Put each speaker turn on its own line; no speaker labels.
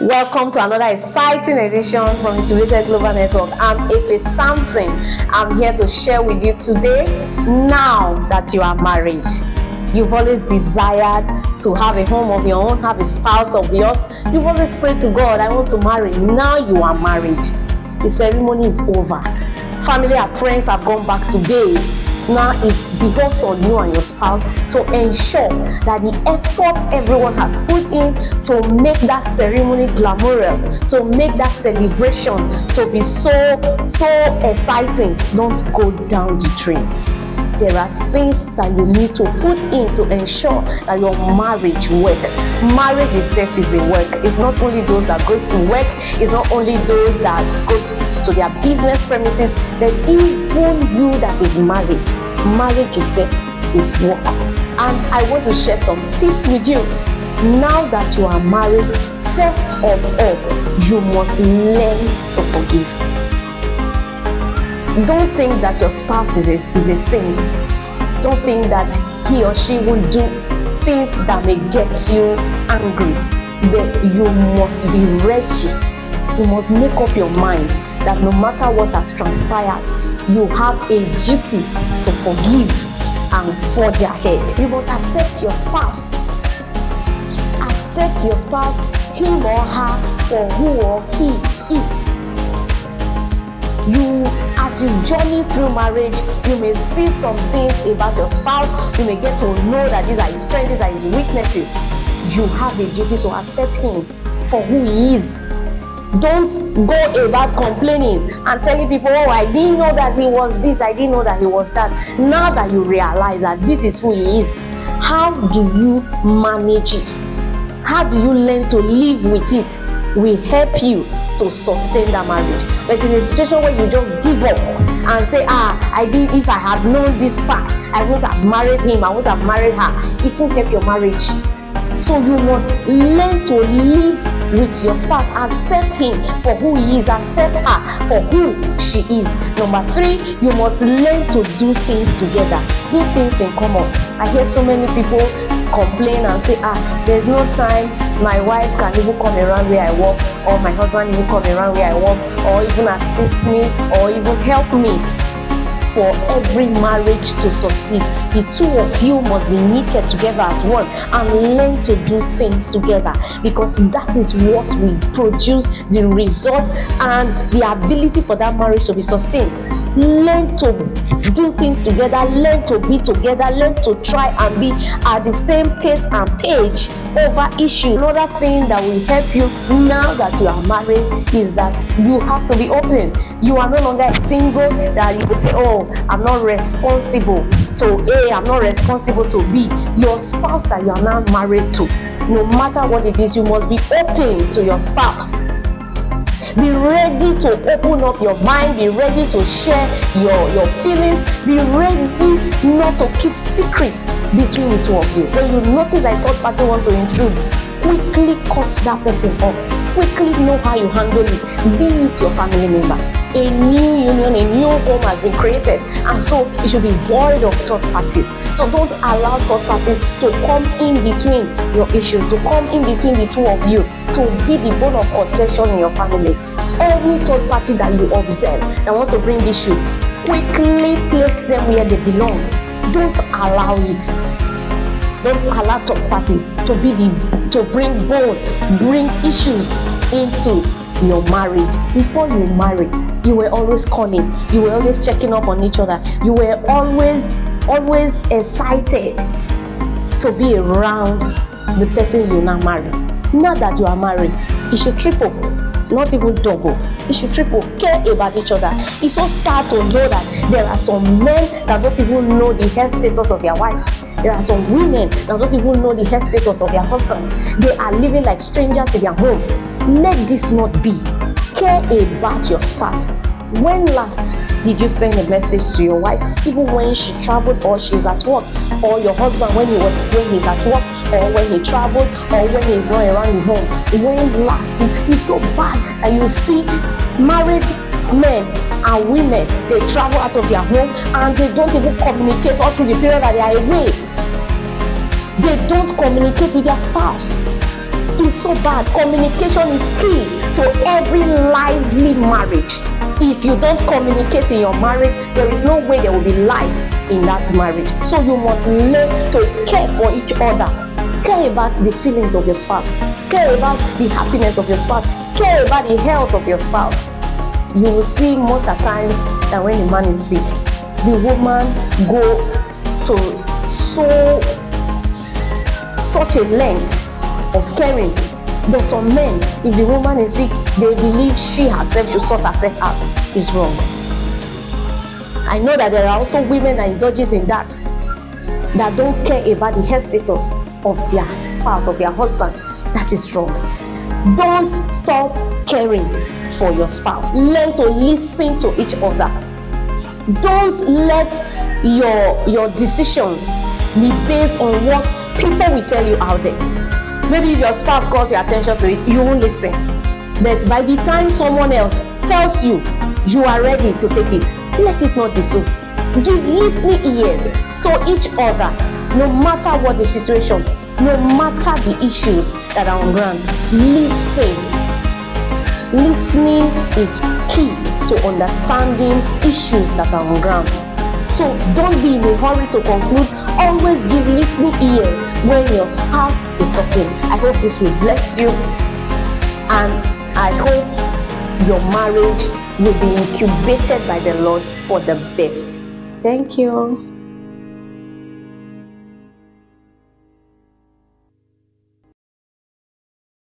Welcome to another exciting edition from the Curated Global Network. I'm Efe Samson. I'm here to share with you today, now that you are married. You've always desired to have a home of your own, have a spouse of yours. You've always prayed to God, I want to marry. Now you are married. The ceremony is over. Family and friends have gone back to base. Now it's behoves on you and your spouse to ensure that the efforts everyone has put in to make that ceremony glamorous, to make that celebration to be so exciting, don't go down the drain. There are things that you need to put in to ensure that your marriage work. Marriage itself is a work. It's not only those that goes to work, it's not only those that go to their business premises, that even you that is married, marriage itself is work. And I want to share some tips with you. Now that you are married, first of all, you must learn to forgive. Don't think that your spouse is a saint. Don't think that he or she will do things that may get you angry. But you must be ready. You must make up your mind that no matter what has transpired, you have a duty to forgive and forge ahead. You must accept your spouse. Accept your spouse, him or her, for who or he is. As you journey through marriage, you may see some things about your spouse. You may get to know that these are his strengths, these are his weaknesses. You have a duty to accept him for who he is. Don't go about complaining and telling people, oh, I didn't know that he was this, I didn't know that he was that. Now that you realize that this is who he is, how do you manage it? How do you learn to live with it? Will help you to sustain that marriage. But in a situation where you just give up and say, if I had known this part, I wouldn't have married him, I wouldn't have married her, it won't help your marriage. So you must learn to live with your spouse. Accept him for who he is. Accept her for who she is. Number 3, you must learn to do things together. Do things in common. I hear so many people complain and say, there's no time. My wife can even come around where I work, or my husband even come around where I work, or even assist me, or even help me. For every marriage to succeed, the two of you must be knitted together as one and learn to do things together, because that is what will produce the result and the ability for that marriage to be sustained. Learn to do things together, learn to be together, learn to try and be at the same pace and page over issues. Another thing that will help you now that you are married is that you have to be open. You are no longer single that you will say, oh, I'm not responsible to A, I'm not responsible to B. Your spouse that you are now married to, no matter what it is, you must be open to your spouse. Be ready to open up your mind. Be ready to share your feelings. Be ready not to keep secrets between the two of you. When you notice that a third party wants to intrude, quickly cut that person off. Quickly know how you handle it. Be it your family member. A new union, a new home has been created, and so it should be void of third parties. So don't allow third parties to come in between your issues, to come in between the two of you, to be the bone of contention in your family. Any third party that you observe that wants to bring issue, quickly place them where they belong. Don't allow it. Don't allow third party to bring issues into your marriage. Before you marry, you were always calling, you were always checking up on each other, you were always excited to be around the person you now marry. Now that you are married, it should triple, not even double. It should triple. Care about each other. It's so sad to know that there are some men that don't even know the health status of their wives. There are some women that don't even know the health status of their husbands. They are living like strangers in their home. Let this not be. Care about your spouse. When last did you send a message to your wife, even when she traveled or she's at work, or your husband when he's at work, or when he traveled, or when he's not around the home? When last? It's so bad that you see married men and women, they travel out of their home and they don't even communicate all through the period that they are away. They don't communicate with their spouse. is so bad. Communication is key to every lively marriage. If you don't communicate in your marriage, there is no way there will be life in that marriage. So you must learn to care for each other. Care about the feelings of your spouse. Care about the happiness of your spouse. Care about the health of your spouse. You will see most of the times that when the man is sick, the woman go to such a length of caring. But some men, if the woman is sick, they believe she herself should sort herself out. It's wrong. I know that there are also women that indulges in that don't care about the health status of their spouse, of their husband. That is wrong. Don't stop caring for your spouse. Learn to listen to each other. Don't let your decisions be based on what people will tell you out there. Maybe if your spouse calls your attention to it, you won't listen. But by the time someone else tells you you are ready to take it, let it not be so. Give listening ears to each other, no matter what the situation, no matter the issues that are on ground. Listen. Listening is key to understanding issues that are on ground. So don't be in a hurry to conclude. Always give listening ears when your spouse is talking. I hope this will bless you, and I hope your marriage will be incubated by the Lord for the best. Thank you.